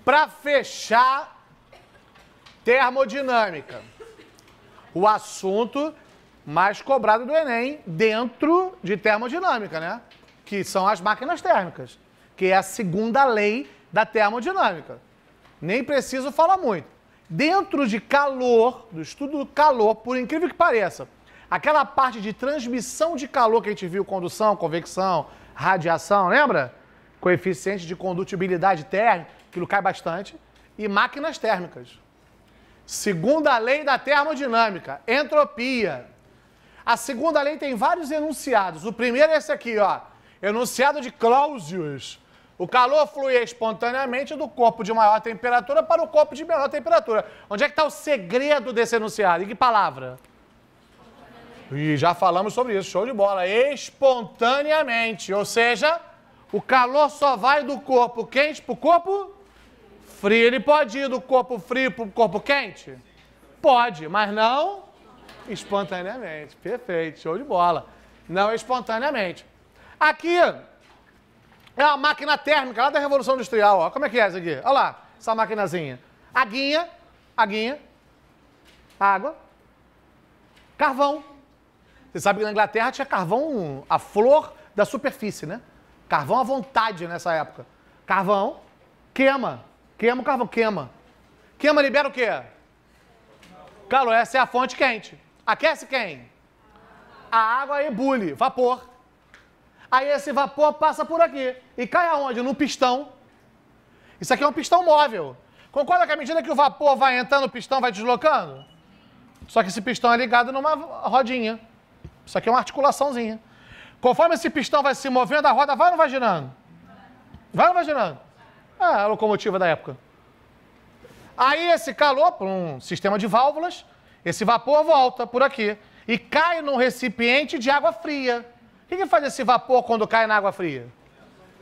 Para fechar, termodinâmica. O assunto mais cobrado do Enem dentro de termodinâmica, né? Que são as máquinas térmicas, que é a segunda lei da termodinâmica. Nem preciso falar muito. Dentro de calor, do estudo do calor, por incrível que pareça, aquela parte de transmissão de calor que a gente viu, condução, convecção, radiação, lembra? Coeficiente de condutibilidade térmica, aquilo cai bastante, e máquinas térmicas. Segunda lei da termodinâmica, entropia. A segunda lei tem vários enunciados. O primeiro é esse aqui, ó. Enunciado de Clausius. O calor flui espontaneamente do corpo de maior temperatura para o corpo de menor temperatura. Onde é que está o segredo desse enunciado? Em que palavra? E já falamos sobre isso, show de bola. Espontaneamente, ou seja, o calor só vai do corpo quente para o corpo frio. Ele pode ir do corpo frio para o corpo quente? Pode, mas não espontaneamente. Perfeito, show de bola. Não espontaneamente. Aqui é uma máquina térmica lá da Revolução Industrial, ó. Como é que é isso aqui? Olha lá, essa maquinazinha. Aguinha, água, carvão. Você sabe que na Inglaterra tinha carvão, a flor da superfície, né? Carvão à vontade nessa época. Carvão, queima o carvão, queima. Queima libera o quê? Calor, essa é a fonte quente. Aquece quem? A água ebule, vapor. Aí esse vapor passa por aqui e cai aonde? No pistão. Isso aqui é um pistão móvel. Concorda que à medida que o vapor vai entrando, o pistão vai deslocando? Só que esse pistão é ligado numa rodinha. Isso aqui é uma articulaçãozinha. Conforme esse pistão vai se movendo, a roda vai ou não vai girando? Vai ou não vai girando? É a locomotiva da época. Aí esse calor, por um sistema de válvulas, esse vapor volta por aqui e cai num recipiente de água fria. O que faz esse vapor quando cai na água fria?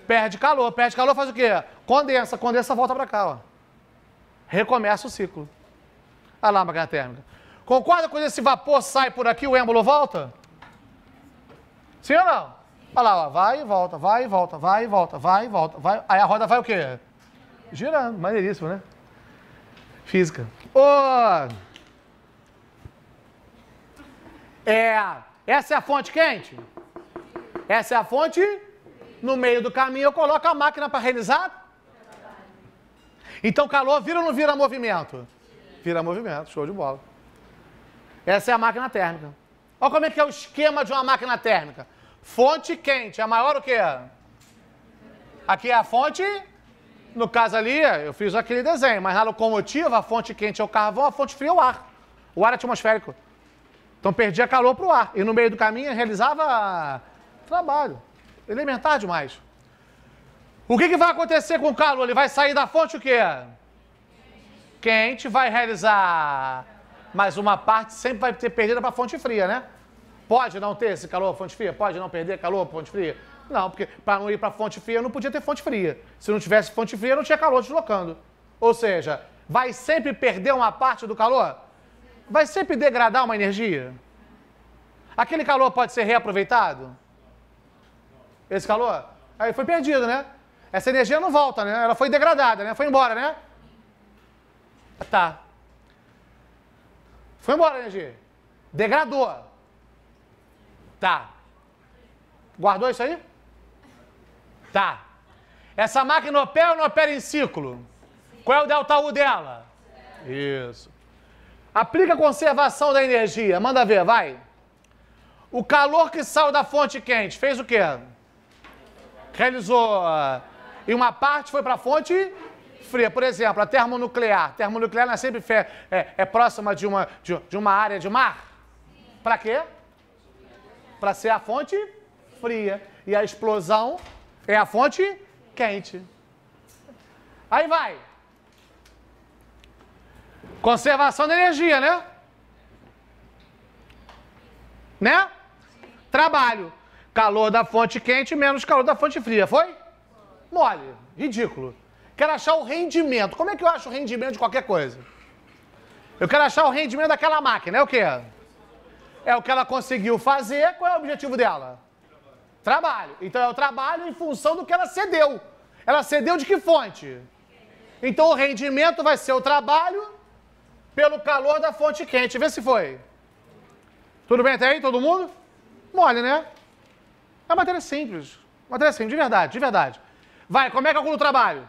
Perde calor faz o quê? Condensa, volta para cá, ó. Recomeça o ciclo. Olha lá a máquina térmica. Concorda quando esse vapor sai por aqui, o êmbolo volta? Sim ou não? Olha lá, ó. Vai e volta, vai e volta, vai e volta, vai e volta. Vai. Aí a roda vai o quê? Girando, maneiríssimo, né? Física. Essa é a fonte quente? Essa é a fonte. No meio do caminho eu coloco a máquina para realizar. Então calor vira ou não vira movimento? Vira movimento, show de bola. Essa é a máquina térmica. Olha como é que é o esquema de uma máquina térmica. Fonte quente, é maior o quê? Aqui é a fonte, no caso ali, eu fiz aquele desenho, mas na locomotiva a fonte quente é o carvão, a fonte fria é o ar. O ar atmosférico. Então perdia calor para o ar. E no meio do caminho realizava trabalho. Elementar demais. O que vai acontecer com o calor? Ele vai sair da fonte o quê? Quente, vai realizar... Mas uma parte sempre vai ter perdida para a fonte fria, né? Pode não ter esse calor, fonte fria? Pode não perder calor, fonte fria? Não, porque para não ir para a fonte fria não podia ter fonte fria. Se não tivesse fonte fria, não tinha calor deslocando. Ou seja, vai sempre perder uma parte do calor? Vai sempre degradar uma energia? Aquele calor pode ser reaproveitado? Esse calor? Aí foi perdido, né? Essa energia não volta, né? Ela foi degradada, né? Foi embora, né? Tá. Foi embora a energia. Degradou. Tá. Guardou isso aí? Tá. Essa máquina opera ou não opera em ciclo? Qual é o ΔU dela? Isso. Aplica a conservação da energia. Manda ver, vai. O calor que saiu da fonte quente fez o quê? Realizou... E uma parte foi para a fonte fria. Por exemplo, a termonuclear. Termonuclear não é sempre próxima de uma área de mar? Para quê? Para ser a fonte fria. E a explosão é a fonte quente. Aí vai. Conservação da energia, né? Né? Trabalho. Calor da fonte quente menos calor da fonte fria. Foi? Mole. Ridículo. Quero achar o rendimento. Como é que eu acho o rendimento de qualquer coisa? Eu quero achar o rendimento daquela máquina. É o quê? É o que ela conseguiu fazer. Qual é o objetivo dela? Trabalho. Então é o trabalho em função do que ela cedeu. Ela cedeu de que fonte? Então o rendimento vai ser o trabalho pelo calor da fonte quente. Vê se foi. Tudo bem até aí, todo mundo? Mole, né? É matéria simples. Matéria simples, de verdade, de verdade. Vai, como é que calcula o trabalho?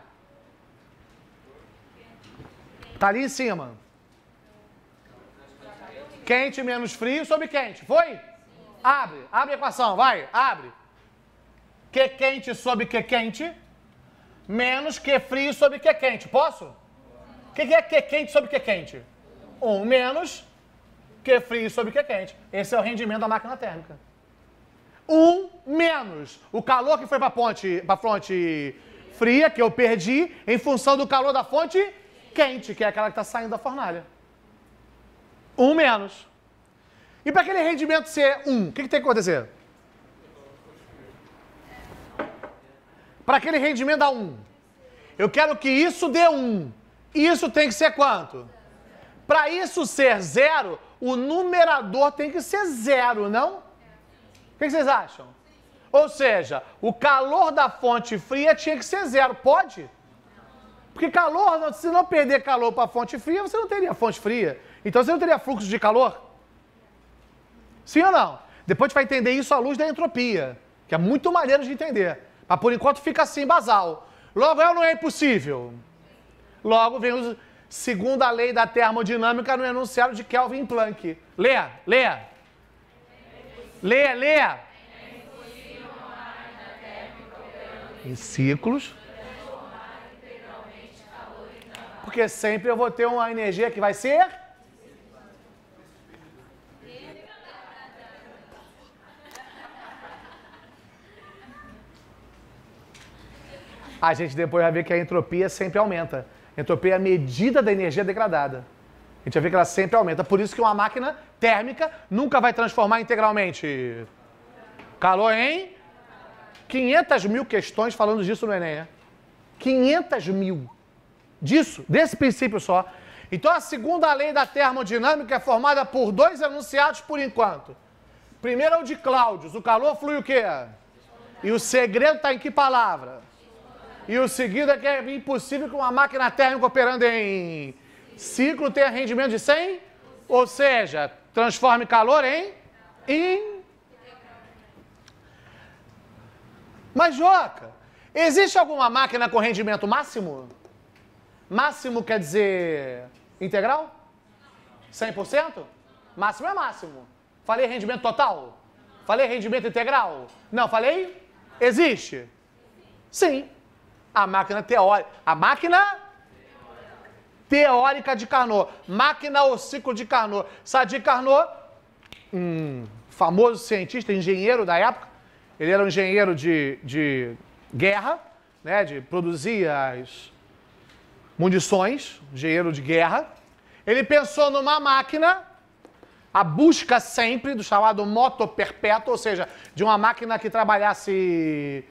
Tá ali em cima. Quente menos frio sobre quente. Foi? Abre a equação, vai, abre. Q quente sobre Q quente, menos Q frio sobre Q quente. Posso? O que é Q quente sobre Q quente? 1 menos Q frio sobre Q quente. Esse é o rendimento da máquina térmica. 1 menos o calor que foi para a fonte fria, que eu perdi, em função do calor da fonte quente, que é aquela que está saindo da fornalha. 1 menos. E para aquele rendimento ser 1, o que tem que acontecer? Para aquele rendimento dar 1, eu quero que isso dê 1. Isso tem que ser quanto? Para isso ser 0, o numerador tem que ser 0, não? O que vocês acham? Ou seja, o calor da fonte fria tinha que ser 0. Pode? Porque calor, se não perder calor para a fonte fria, você não teria fonte fria. Então você não teria fluxo de calor? Sim ou não? Depois a gente vai entender isso à luz da entropia, que é muito maneiro de entender. Mas por enquanto fica assim, basal. Logo é ou não é impossível? Logo vem a segunda lei da termodinâmica no enunciado de Kelvin Planck. Lê, lê. Lê, lê. Em ciclos. Porque sempre eu vou ter uma energia que vai ser... A gente depois vai ver que a entropia sempre aumenta. A entropia é a medida da energia degradada. A gente vai ver que ela sempre aumenta. Por isso que uma máquina térmica nunca vai transformar integralmente calor em 500 mil questões falando disso no Enem, né? 500 mil. Disso, desse princípio só. Então a segunda lei da termodinâmica é formada por 2 enunciados por enquanto. Primeiro é o de Claudius. O calor flui o quê? E o segredo está em que palavra? E o segundo é que é impossível que uma máquina térmica operando em ciclo tenha rendimento de 100, ou seja, transforme calor em... Mas, Joca, existe alguma máquina com rendimento máximo? Máximo quer dizer integral? 100%? Máximo é máximo. Falei rendimento total? Falei rendimento integral? Não, falei? Existe? Sim. A máquina teórica. A máquina teórica de Carnot. Máquina ou ciclo de Carnot. Sadi Carnot, famoso cientista, engenheiro da época. Ele era um engenheiro de guerra, né, de produzir as munições, engenheiro de guerra. Ele pensou numa máquina, a busca sempre do chamado moto perpétuo, ou seja, de uma máquina que trabalhasse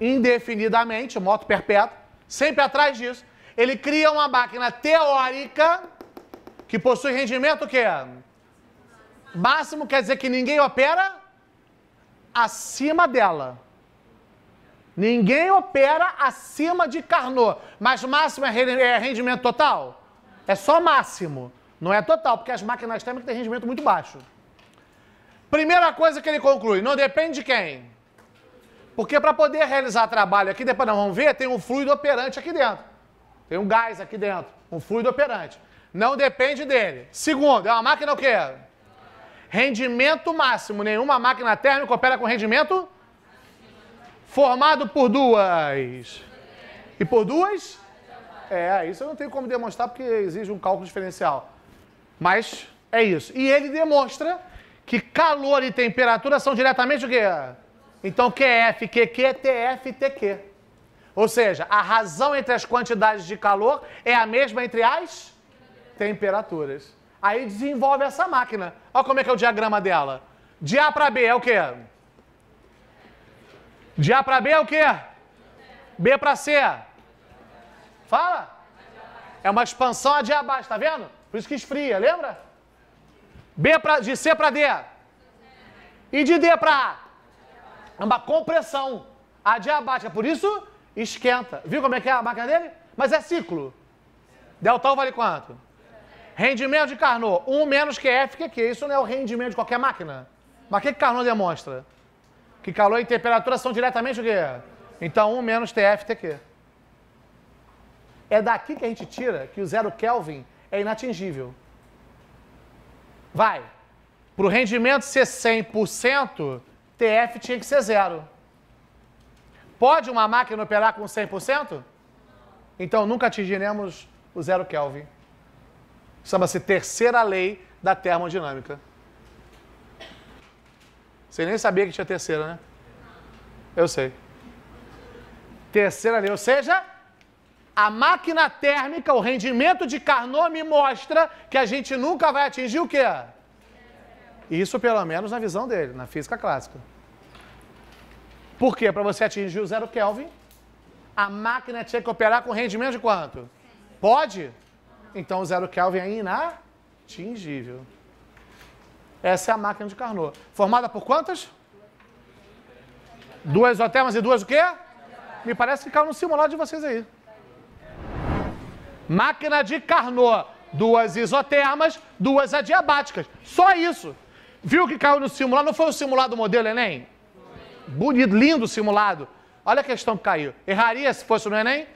indefinidamente, moto perpétuo, sempre atrás disso. Ele cria uma máquina teórica que possui rendimento o quê? Máximo quer dizer que ninguém opera acima dela. Ninguém opera acima de Carnot. Mas máximo é rendimento total? É só máximo, não é total, porque as máquinas térmicas têm rendimento muito baixo. Primeira coisa que ele conclui, não depende de quem? Porque para poder realizar trabalho aqui, depois nós vamos ver, tem um fluido operante aqui dentro. Tem um gás aqui dentro, um fluido operante. Não depende dele. Segundo, é uma máquina o quê? Rendimento máximo. Nenhuma máquina térmica opera com rendimento formado por 2. E por 2? Isso eu não tenho como demonstrar porque exige um cálculo diferencial. Mas é isso. E ele demonstra que calor e temperatura são diretamente o quê? Então, QF, QQ, TF, TQ. Ou seja, a razão entre as quantidades de calor é a mesma entre as temperaturas. Aí desenvolve essa máquina. Olha como é que é o diagrama dela. De A para B é o quê? De A para B é o quê? B para C. Fala. É uma expansão a de abaixo, tá vendo? Por isso que esfria, lembra? De C para D. E de D para A. É uma compressão. A de abaixo, por isso esquenta. Viu como é que é a máquina dele? Mas é ciclo. Delta U vale quanto? Rendimento de Carnot. 1 menos QF, que é? Isso não é o rendimento de qualquer máquina. Mas o que Carnot demonstra? Que calor e temperatura são diretamente o quê? Então 1 menos TFTQ. É daqui que a gente tira que o 0 Kelvin é inatingível. Vai. Para o rendimento ser 100%, TF tinha que ser 0. Pode uma máquina operar com 100%? Então nunca atingiremos o 0 Kelvin. Chama-se terceira lei da termodinâmica. Você nem sabia que tinha terceira, né? Eu sei. Terceira lei, ou seja, a máquina térmica, o rendimento de Carnot me mostra que a gente nunca vai atingir o quê? Isso pelo menos na visão dele, na física clássica. Por quê? Para você atingir o 0 Kelvin, a máquina tinha que operar com rendimento de quanto? Pode? Então o 0 Kelvin é inatingível. Essa é a máquina de Carnot. Formada por quantas? 2 isotermas e 2 o quê? Me parece que caiu no simulado de vocês aí. Máquina de Carnot. 2 isotermas, 2 adiabáticas. Só isso. Viu que caiu no simulado? Não foi o simulado modelo Enem? Bonito, lindo simulado. Olha a questão que caiu. Erraria se fosse no Enem?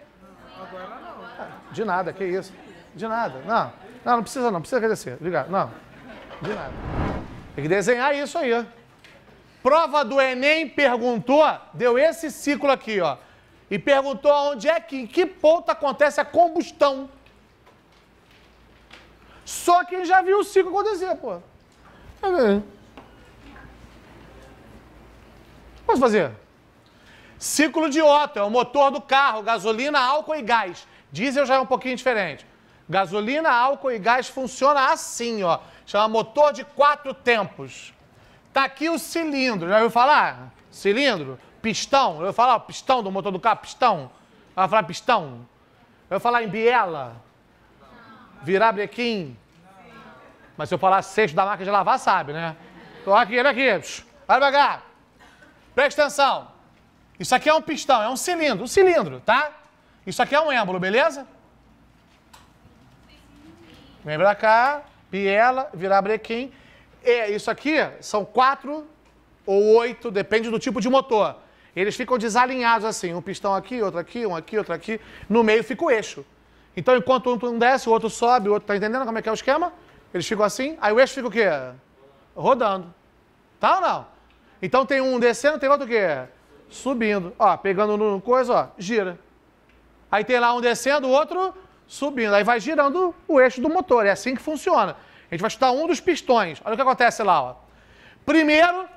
Agora não. De nada, que isso. De nada. Não precisa não. Precisa agradecer. Obrigado. Não. De nada. Tem que desenhar isso aí. Prova do Enem perguntou, deu esse ciclo aqui, ó. E perguntou onde é que, em que ponto acontece a combustão. Só quem já viu o ciclo acontecer, pô. Posso fazer? Ciclo de Otto, é o motor do carro, gasolina, álcool e gás. Diesel já é um pouquinho diferente. Gasolina, álcool e gás funciona assim, ó. Chama motor de 4 tempos. Tá aqui o cilindro, já ouviu falar? Cilindro, pistão. Eu vou falar o pistão do motor do carro, pistão. Vai falar pistão. Eu vou falar em biela. Virar brequim. Mas se eu falar seixo da máquina de lavar, sabe, né? Tô aqui, olha aqui. Olha pra cá. Presta atenção. Isso aqui é um pistão, é um cilindro, tá? Isso aqui é um êmbolo, beleza? Vem pra cá, biela, virar brequim. Isso aqui são 4 ou 8, depende do tipo de motor. Eles ficam desalinhados assim, um pistão aqui, outro aqui, um aqui, outro aqui. No meio fica o eixo. Então, enquanto um desce, o outro sobe, o outro... Tá entendendo como é que é o esquema? Eles ficam assim, aí o eixo fica o quê? Rodando. Tá ou não? Então tem um descendo, tem outro o quê? Subindo. Ó, pegando no coisa, ó, gira. Aí tem lá um descendo, o outro subindo. Aí vai girando o eixo do motor. É assim que funciona. A gente vai estudar um dos pistões. Olha o que acontece lá, ó. Primeiro,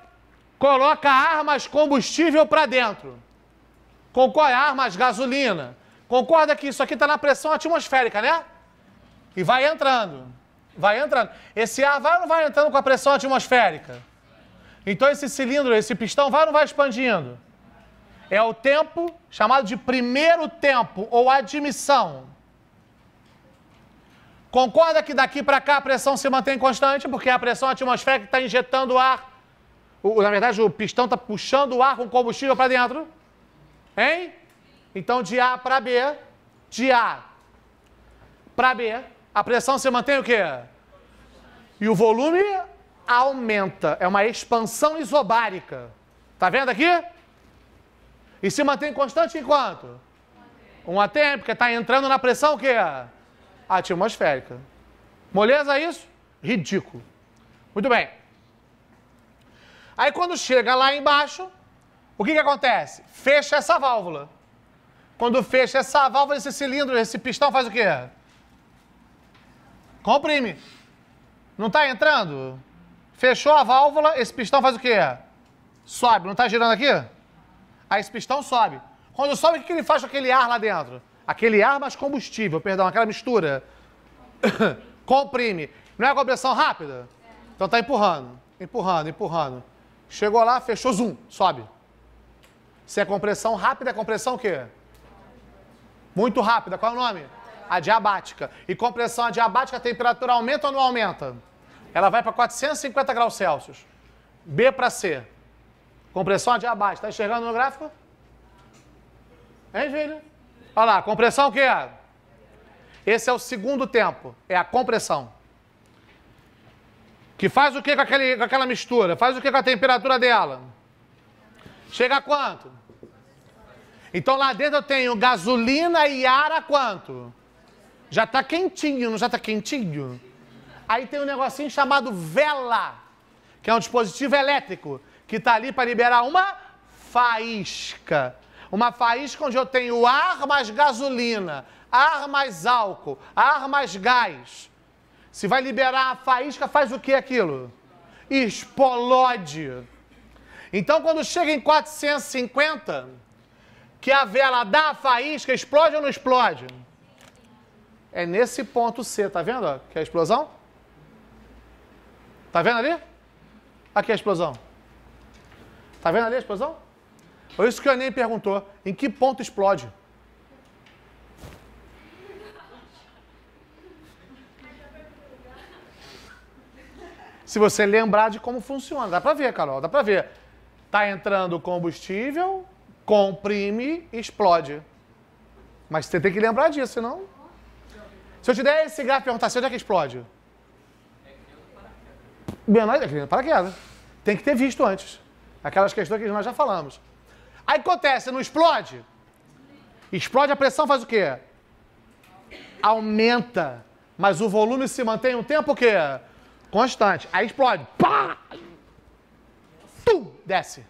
coloca armas combustível para dentro. Concorda? Armas, gasolina. Concorda que isso aqui está na pressão atmosférica, né? E vai entrando. Vai entrando. Esse ar vai ou não vai entrando com a pressão atmosférica? Então esse cilindro, esse pistão vai ou não vai expandindo? É o tempo chamado de primeiro tempo, ou admissão. Concorda que daqui para cá a pressão se mantém constante, porque é a pressão atmosférica está injetando ar. Na verdade, o pistão está puxando o ar com combustível para dentro. Hein? Então, de A para B, de A para B, a pressão se mantém o quê? E o volume aumenta. É uma expansão isobárica. Tá vendo aqui? E se mantém constante em quanto? 1 atm, porque está entrando na pressão o quê? Atmosférica. Moleza isso? Ridículo. Muito bem. Aí quando chega lá embaixo, o que acontece? Fecha essa válvula. Quando fecha essa válvula, esse cilindro, esse pistão faz o quê? Comprime. Não está entrando? Fechou a válvula, esse pistão faz o quê? Sobe. Não está girando aqui? Aí esse pistão sobe. Quando sobe, o que ele faz com aquele ar lá dentro? Aquele ar mais combustível, perdão, aquela mistura. Comprime. Não é a compressão rápida? Então está empurrando, empurrando, empurrando. Chegou lá, fechou, zoom, sobe. Se é compressão rápida, é compressão o quê? Muito rápida. Qual é o nome? Adiabática. E compressão adiabática, a temperatura aumenta ou não aumenta? Ela vai para 450 graus Celsius. B para C. Compressão adiabática. Está enxergando no gráfico? Hein, filho? Olha lá, compressão o quê? Esse é o segundo tempo, é a compressão. Que faz o que com aquela mistura? Faz o que com a temperatura dela? Chega a quanto? Então lá dentro eu tenho gasolina e ar a quanto? Já está quentinho, não já está quentinho? Aí tem um negocinho chamado vela, que é um dispositivo elétrico, que está ali para liberar uma faísca. Uma faísca onde eu tenho ar mais gasolina, ar mais álcool, ar mais gás. Se vai liberar a faísca, faz o que aquilo? Explode. Então, quando chega em 450, que a vela dá a faísca, explode ou não explode? É nesse ponto C, tá vendo? Ó, que é a explosão? Tá vendo ali? Aqui é a explosão. Tá vendo ali a explosão? Foi isso que o Enem perguntou. Em que ponto explode? Se você lembrar de como funciona. Dá pra ver, Carol, dá pra ver. Tá entrando combustível, comprime, explode. Mas você tem que lembrar disso, senão... Se eu te der esse gráfico e perguntar se onde é que explode? Menor é que paraquedas. Tem que ter visto antes. Aquelas questões que nós já falamos. Aí acontece, não explode? Explode, a pressão faz o quê? Aumenta. Mas o volume se mantém um tempo o quê? Constante. Aí explode. Pá! Tum! Desce.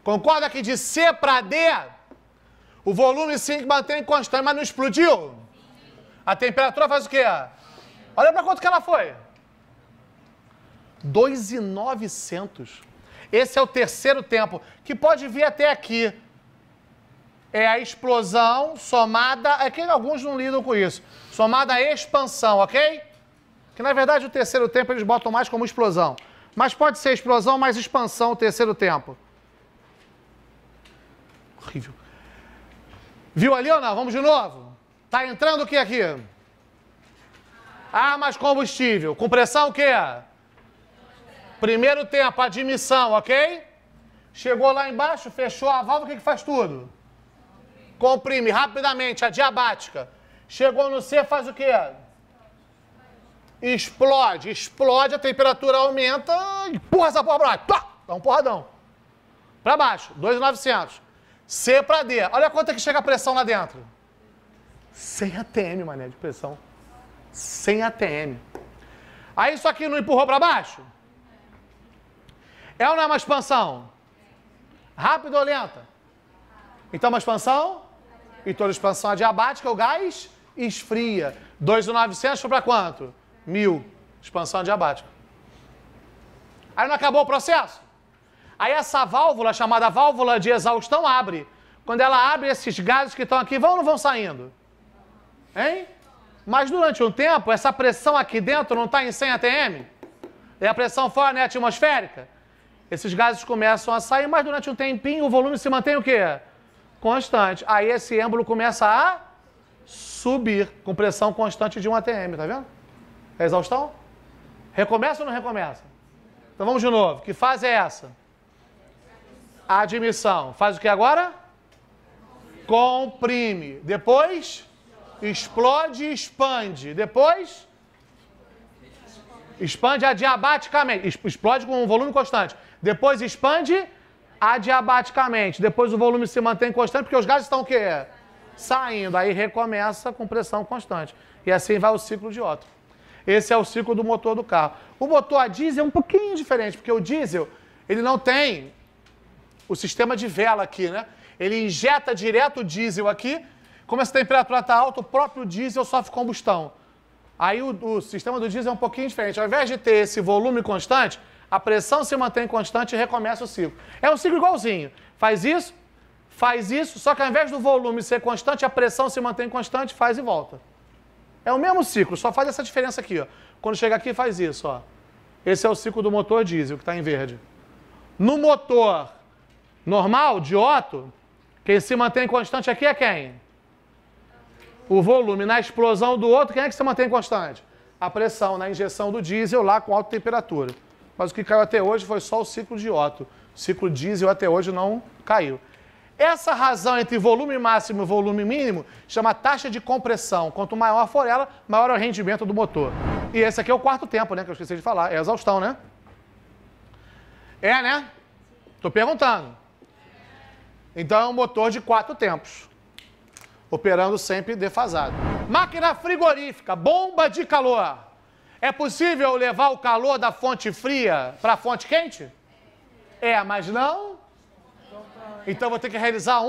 Concorda que de C para D, o volume se mantém constante, mas não explodiu? A temperatura faz o quê? Olha para quanto que ela foi. 2.900. Esse é o terceiro tempo, que pode vir até aqui. É a explosão somada... É que alguns não lidam com isso. Somada à expansão, ok? Que na verdade o terceiro tempo eles botam mais como explosão. Mas pode ser explosão mais expansão o terceiro tempo. Horrível. Viu ali ou não? Vamos de novo. Tá entrando o que aqui? Ar mais combustível. Com pressão o quê? Primeiro tempo, admissão, ok? Chegou lá embaixo, fechou a válvula, o que faz tudo? Comprime rapidamente, a diabática. Chegou no C, faz o quê? Explode. Explode, a temperatura aumenta, empurra essa porra pra baixo. Pá! Dá um porradão. Pra baixo, 2.900. C pra D. Olha quanto é que chega a pressão lá dentro. 100 atm, mané, de pressão. 100 atm. Aí isso aqui não empurrou pra baixo? É ou não é uma expansão? Rápida ou lenta? Então uma expansão? E toda expansão adiabática, o gás esfria. 2.900 foi para quanto? 1.000. Expansão adiabática. Aí não acabou o processo? Aí essa válvula, chamada válvula de exaustão, abre. Quando ela abre, esses gases que estão aqui vão ou não vão saindo? Hein? Mas durante um tempo, essa pressão aqui dentro não está em 100 atm? E a pressão fora não é atmosférica? Esses gases começam a sair, mas durante um tempinho o volume se mantém o quê? Constante. Aí esse êmbolo começa a subir com pressão constante de 1 atm, tá vendo? É exaustão? Recomeça ou não recomeça? Então vamos de novo. Que fase é essa? A admissão. Faz o que agora? Comprime. Depois, explode e expande. Depois, expande adiabaticamente. Explode com um volume constante. Depois expande adiabaticamente. Depois o volume se mantém constante porque os gases estão o quê? Saindo. Aí recomeça com pressão constante. E assim vai o ciclo de Otto. Esse é o ciclo do motor do carro. O motor a diesel é um pouquinho diferente, porque o diesel, ele não tem o sistema de vela aqui, né? Ele injeta direto o diesel aqui. Como essa temperatura está alta, o próprio diesel sofre combustão. Aí o sistema do diesel é um pouquinho diferente. Ao invés de ter esse volume constante, a pressão se mantém constante e recomeça o ciclo. É um ciclo igualzinho. Faz isso, só que ao invés do volume ser constante, a pressão se mantém constante, faz e volta. É o mesmo ciclo, só faz essa diferença aqui, ó. Quando chega aqui, faz isso, ó. Esse é o ciclo do motor diesel, que está em verde. No motor normal, de Otto, quem se mantém constante aqui é quem? O volume. Na explosão do outro, quem é que se mantém constante? A pressão, na injeção do diesel lá com alta temperatura. Mas o que caiu até hoje foi só o ciclo de Otto. O ciclo diesel até hoje não caiu. Essa razão entre volume máximo e volume mínimo chama taxa de compressão. Quanto maior for ela, maior é o rendimento do motor. E esse aqui é o quarto tempo, né? Que eu esqueci de falar. É a exaustão, né? É, né? Tô perguntando. Então é um motor de 4 tempos. Operando sempre defasado. Máquina frigorífica, bomba de calor. É possível levar o calor da fonte fria para a fonte quente? É, mas não. Então vou ter que realizar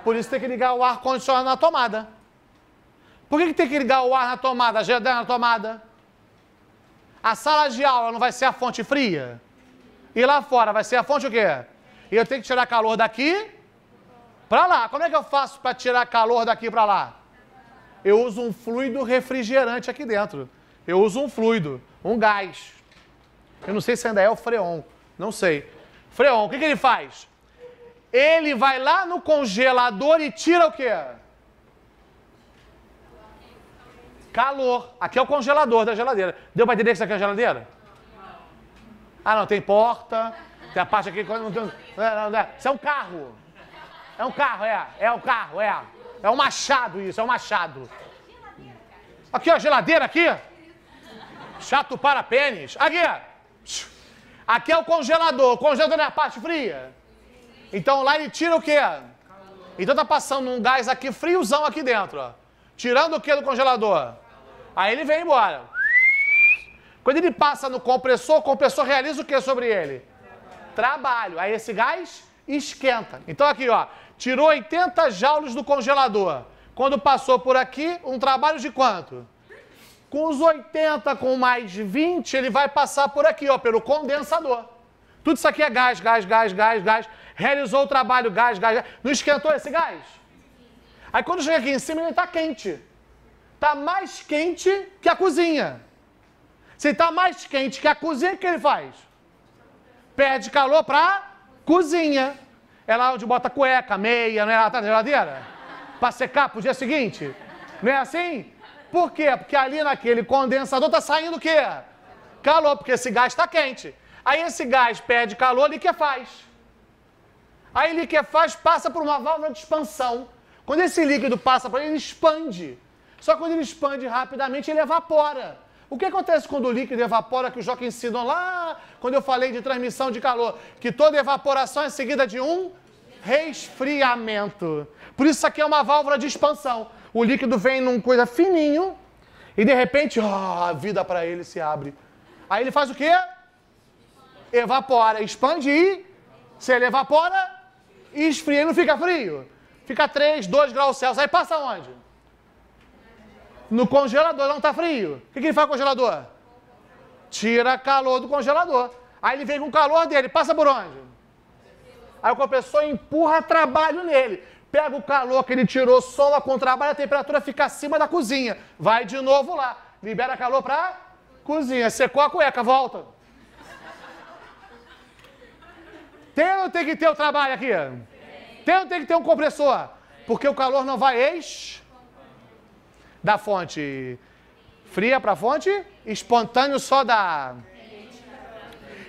por isso tem que ligar o ar-condicionado na tomada. Por que tem que ligar o ar na tomada, a geladeira na tomada? A sala de aula não vai ser a fonte fria? E lá fora vai ser a fonte o quê? E eu tenho que tirar calor daqui para lá. Como é que eu faço para tirar calor daqui para lá? Eu uso um fluido refrigerante aqui dentro. Eu uso um fluido, um gás. Eu não sei se ainda é o freon, não sei. Freon, o que ele faz? Ele vai lá no congelador e tira o quê? Calor. Aqui é o congelador da geladeira. Deu para entender que isso aqui é a geladeira? Ah, não, tem porta, tem a parte aqui... Isso é um carro. É um carro, é um carro, é. É um machado isso, é um machado. Aqui, ó, geladeira aqui. Chato para pênis. Aqui, aqui é o congelador. O congelador é a parte fria. Então lá ele tira o quê? Então tá passando um gás aqui friozão aqui dentro, ó. Tirando o quê do congelador? Aí ele vem embora. Quando ele passa no compressor, o compressor realiza o que sobre ele? Trabalho. Aí esse gás esquenta. Então aqui, ó, tirou 80 joules do congelador. Quando passou por aqui, um trabalho de quanto? Com os 80, com mais 20, ele vai passar por aqui, ó, pelo condensador. Tudo isso aqui é gás, gás, gás, gás, gás. Realizou o trabalho, gás, gás, gás. Não esquentou esse gás? Aí quando chega aqui em cima, ele está quente. Está mais quente que a cozinha. Se está mais quente que a cozinha, o que ele faz? Perde calor para a cozinha. É lá onde bota cueca, meia, não é lá na geladeira? Para secar para o dia seguinte? Não é assim? Por quê? Porque ali naquele condensador está saindo o quê? Calor, porque esse gás está quente. Aí esse gás perde calor, liquefaz. Aí liquefaz, passa por uma válvula de expansão. Quando esse líquido passa por ele, ele expande. Só que quando ele expande rapidamente, ele evapora. O que acontece quando o líquido evapora, que os Joca ensinam lá, quando eu falei de transmissão de calor? Que toda evaporação é seguida de um resfriamento. Por isso aqui é uma válvula de expansão. O líquido vem num coisa fininho e de repente, a vida para ele se abre. Aí ele faz o quê? Evapora, expande e se ele evapora, esfria e não fica frio. Fica 3, 2 graus Celsius. Aí passa onde? No congelador, não está frio. O que ele faz com o congelador? Tira calor do congelador. Aí ele vem com o calor dele, passa por onde? Aí o compressor empurra trabalho nele. Pega o calor que ele tirou, soma com o trabalho, a temperatura fica acima da cozinha. Vai de novo lá. Libera calor para cozinha. Secou a cueca, volta. Tem ou não tem que ter o trabalho aqui? Tem ou não tem que ter um compressor? Porque o calor não vai da fonte fria para a fonte espontâneo só da...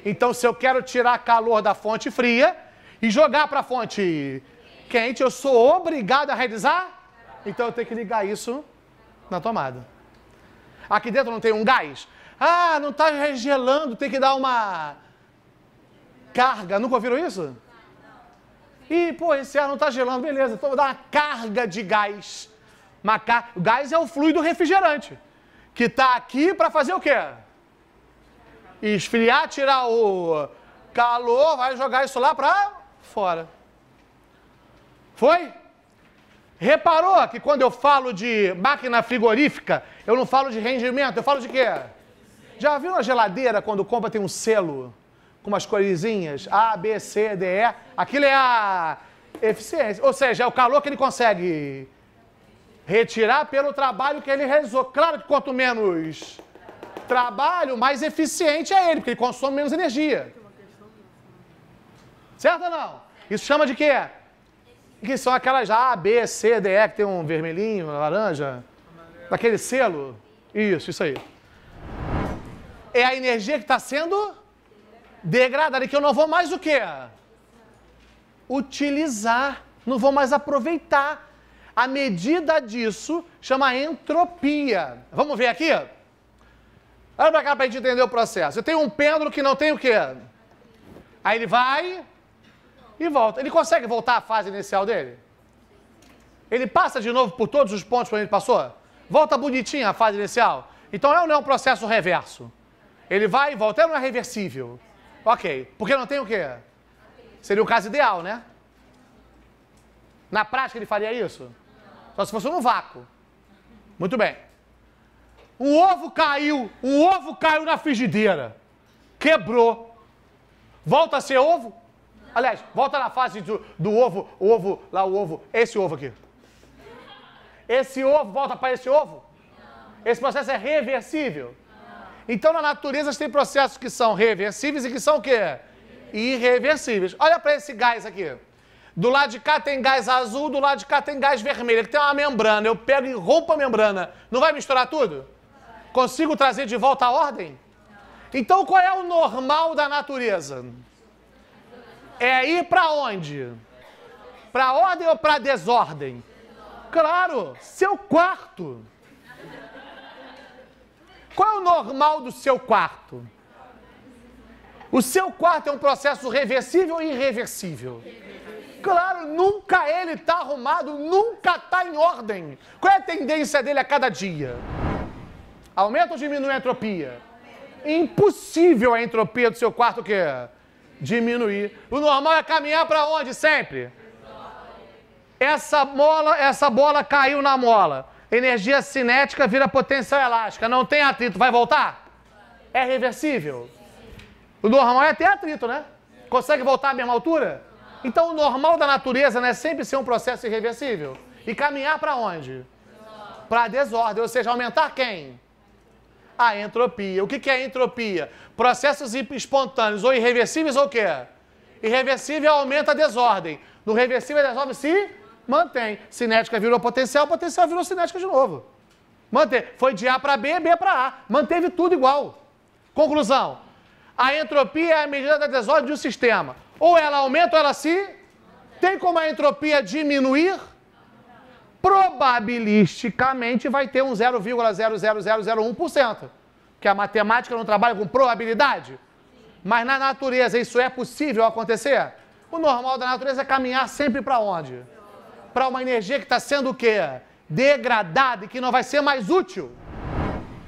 Então, se eu quero tirar calor da fonte fria e jogar para a fonte quente, eu sou obrigado a realizar? Então, eu tenho que ligar isso na tomada. Aqui dentro não tem um gás? Ah, não está regelando, tem que dar uma carga. Nunca ouviram isso? Ih, pô, esse ar não está gelando, beleza. Então, vou dar uma carga de gás. O gás é o fluido refrigerante, que está aqui para fazer o quê? Esfriar, tirar o calor, vai jogar isso lá para fora. Foi? Reparou que quando eu falo de máquina frigorífica, eu não falo de rendimento, eu falo de quê? Já viu na geladeira quando compra tem um selo com umas coresinhas? A, B, C, D, E. Aquilo é a eficiência, ou seja, é o calor que ele consegue retirar pelo trabalho que ele realizou. Claro que quanto menos trabalho, mais eficiente é ele, porque ele consome menos energia. Certo ou não? Isso chama de quê? Que são aquelas A, B, C, D, E, que tem um vermelhinho, laranja, daquele selo. Isso aí. É a energia que está sendo degradada, e que eu não vou mais o quê? Utilizar. não vão mais aproveitar. A medida disso chama entropia. Vamos ver aqui? Olha para cá para a gente entender o processo. Eu tenho um pêndulo que não tem o quê? Aí ele vai e volta. Ele consegue voltar à fase inicial dele? Ele passa de novo por todos os pontos por onde ele passou? Volta bonitinho a fase inicial? Então é ou não é um processo reverso? Ele vai e volta, não é reversível. Ok, porque não tem o quê? Seria o caso ideal, né? Na prática ele faria isso? Só se fosse no vácuo. Muito bem. Um ovo caiu na frigideira. Quebrou. Volta a ser ovo? Aliás, volta na fase do ovo, esse ovo aqui. Esse ovo volta para esse ovo? Esse processo é reversível? Então, na natureza, tem processos que são reversíveis e que são o quê? Irreversíveis. Olha para esse gás aqui. Do lado de cá tem gás azul, do lado de cá tem gás vermelho, que tem uma membrana. Eu pego e rompo a membrana. Não vai misturar tudo? Consigo trazer de volta a ordem? Então, qual é o normal da natureza? É ir para onde? Para ordem ou para desordem? Claro, seu quarto. Qual é o normal do seu quarto? O seu quarto é um processo reversível ou irreversível? Claro, nunca ele está arrumado, nunca está em ordem. Qual é a tendência dele a cada dia? Aumenta ou diminui a entropia? Impossível a entropia do seu quarto o quê? Diminuir. O normal é caminhar para onde sempre? Essa bola caiu na mola. Energia cinética vira potência elástica. Não tem atrito, vai voltar? É reversível. O normal é ter atrito, né? Consegue voltar à mesma altura? Então o normal da natureza, né, é sempre ser um processo irreversível. E caminhar para onde? Para a desordem, ou seja, aumentar quem? A entropia. O que é entropia? Processos espontâneos, ou irreversíveis ou o quê? Irreversível aumenta a desordem. No reversível a desordem se mantém. Cinética virou potencial, potencial virou cinética de novo. Mantém. Foi de A para B, B para A. Manteve tudo igual. Conclusão. A entropia é a medida da desordem de um sistema. Ou ela aumenta ou ela se... Tem como a entropia diminuir? Probabilisticamente vai ter um 0,00001%. Que a matemática não trabalha com probabilidade. Mas na natureza isso é possível acontecer? O normal da natureza é caminhar sempre para onde? Para uma energia que está sendo o quê? Degradada e que não vai ser mais útil.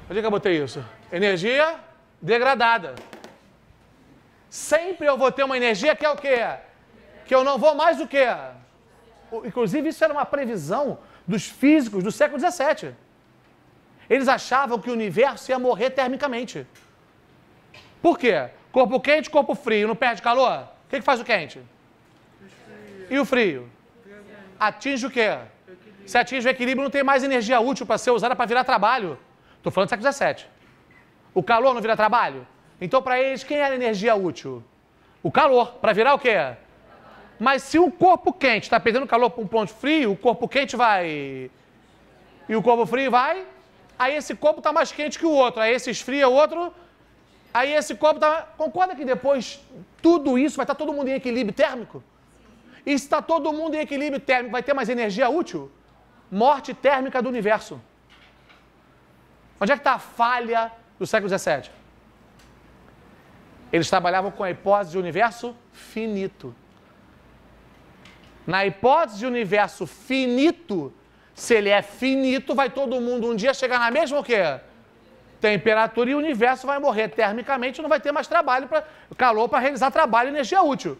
Onde é que eu botei isso? Energia degradada. Sempre eu vou ter uma energia que é o quê? Que eu não vou mais o quê? Inclusive isso era uma previsão dos físicos do século XVII. Eles achavam que o universo ia morrer termicamente. Por quê? Corpo quente, corpo frio, não perde calor? O que faz o quente? E o frio? Atinge o quê? Se atinge o equilíbrio, não tem mais energia útil para ser usada para virar trabalho. Estou falando do século XVII. O calor não vira trabalho? Então, para eles, quem era a energia útil? O calor. Para virar o quê? Mas se o corpo quente está perdendo calor para um ponto frio, o corpo quente vai... E o corpo frio vai... Aí esse corpo está mais quente que o outro. Aí esse esfria o outro... Aí esse corpo está... Concorda que depois tudo isso vai estar todo mundo em equilíbrio térmico? E se está todo mundo em equilíbrio térmico, vai ter mais energia útil? Morte térmica do universo. Onde é que está a falha do século XVII? Eles trabalhavam com a hipótese de universo finito. Na hipótese de universo finito, se ele é finito, vai todo mundo um dia chegar na mesma o quê? Temperatura e o universo vai morrer termicamente, não vai ter mais trabalho, calor para realizar trabalho e energia útil.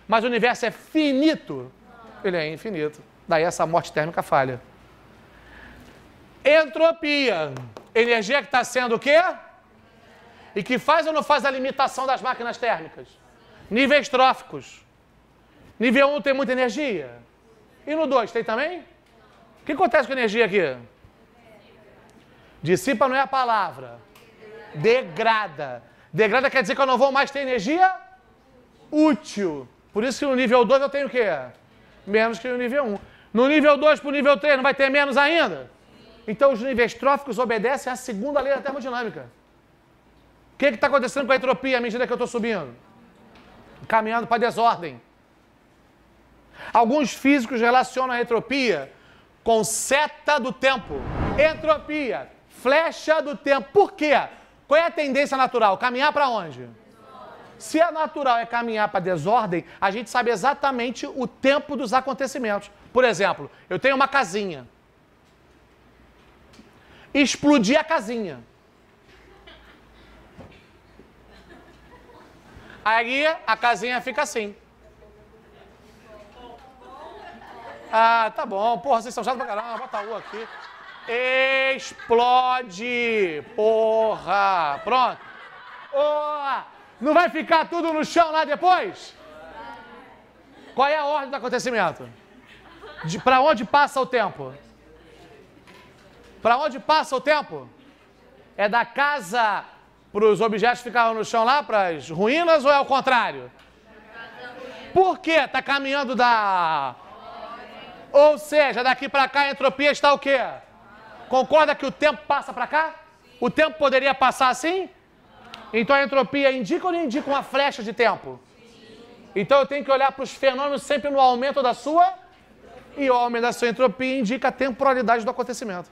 Mas o universo é finito, ele é infinito. Daí essa morte térmica falha. Entropia, energia que está sendo o quê? E que faz ou não faz a limitação das máquinas térmicas? Níveis tróficos. Nível 1 tem muita energia. E no 2 tem também? O que acontece com a energia aqui? Dissipa não é a palavra. Degrada. Degrada quer dizer que eu não vou mais ter energia útil. Por isso que no nível 2 eu tenho o quê? Menos que no nível 1. No nível 2 para o nível 3 não vai ter menos ainda? Então os níveis tróficos obedecem à segunda lei da termodinâmica. O que está acontecendo com a entropia à medida que eu estou subindo? Caminhando para a desordem. Alguns físicos relacionam a entropia com seta do tempo. Entropia, flecha do tempo. Por quê? Qual é a tendência natural? Caminhar para onde? Se a natural é caminhar para desordem, a gente sabe exatamente o tempo dos acontecimentos. Por exemplo, eu tenho uma casinha. Explodir a casinha. Aí a casinha fica assim. Ah, tá bom. Porra, vocês são chatos pra caramba. Bota a U aqui. Explode. Porra. Pronto. Oh, não vai ficar tudo no chão lá depois? Qual é a ordem do acontecimento? Para onde passa o tempo? Para onde passa o tempo? É da casa para os objetos que ficavam no chão lá, para as ruínas, ou é o contrário? Por quê? Está caminhando da... Ou seja, daqui para cá a entropia está o quê? Concorda que o tempo passa para cá? O tempo poderia passar assim? Então a entropia indica ou não indica uma flecha de tempo? Então eu tenho que olhar para os fenômenos sempre no aumento da sua... E o aumento da sua entropia indica a temporalidade do acontecimento.